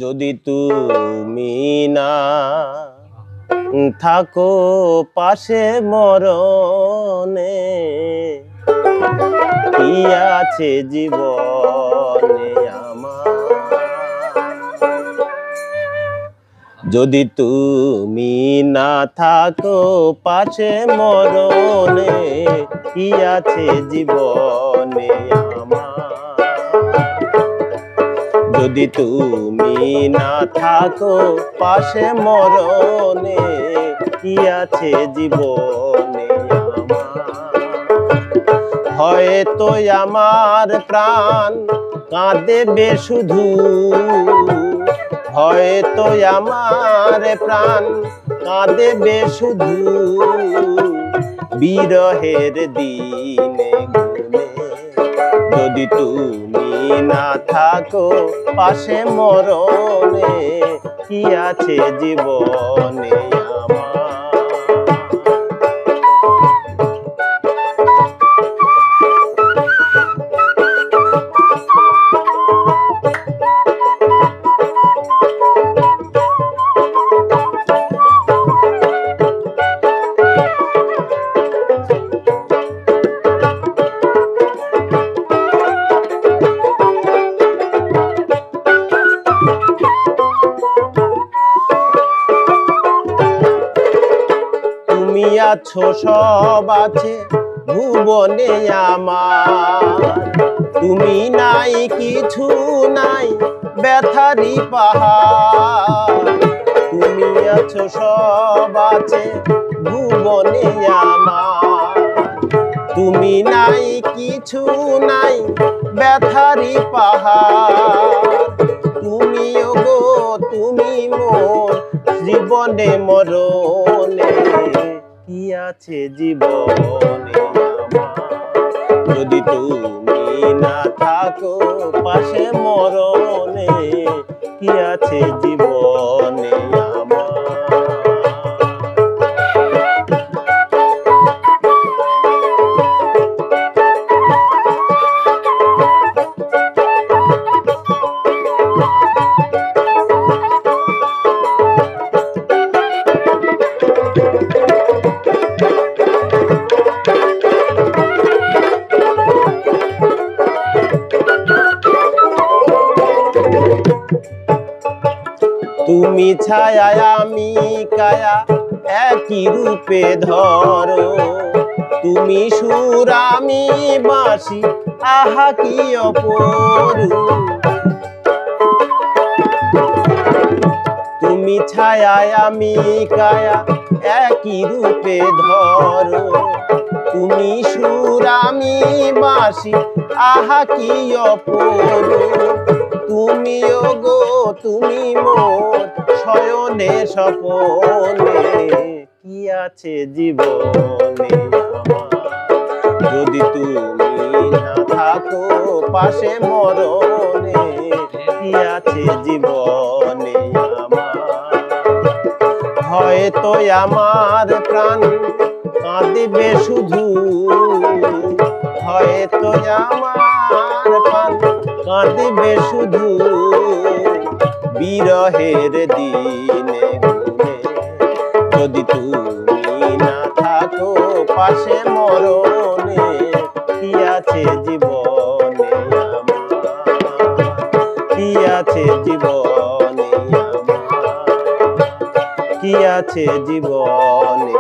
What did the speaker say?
যদি তুমি না থাকো পাশে মরণে, কি আছে জীবনে আমার? যদি তুমি না থাকো পাশে মরণে, কি আছে জীবনে আমার? যদি তুমি না থাকো পাশে মরণে, কি আছে জীবনে আমার? হয়তো আমার প্রাণ কাঁদেবে শুধু, হয়তো আমার প্রাণ কাঁদেবে শুধু, বিরহের দিনে গুনে। যদি তুমি না থাকো পাশে মরণে, কি আছে জীবনে আমার? তুমি আছো সব আছে ভুবনে আমার, তুমি নাই কিছু নাই ব্যথারি পাহাড়। তুমি আছো সব আছে ভুবনে আমার, তুমি নাই কিছু নাই ব্যথারি পাহাড়। তুমি ওগো তুমি মোর জীবনে মরণে, কি আছে জীবনে আমার? যদি তুমি না থাকো পাশে মরণে, কি আছে জীবনে আমার? তুমি ছায়া আমি কায়া একই রূপে ধরো, তুমি সুর আমি বাঁশি আহা কি অপরূপ। তুমি ছায়া আমি কায়া একই রূপে ধরো, তুমি সুর আমি বাঁশি আহা কি অপরূপ। তুমি ওগো তুমি মোর শয়নে স্বপনে, কি আছে জীবনে আমার? যদি তুমি না থাকো পাশে মরণে, কি আছে জীবনে আমার? হয়তো আমার প্রাণ কাঁদিবে শুধু, হয়তো আমার প্রাণ কাঁদিবে শুধু, বিরহের দিনে গুনে। যদি তুমি না থাকো পাশে মরণে, কি আছে জীবনে আমার? কি আছে জীবনে আমার? কি আছে জীবনে?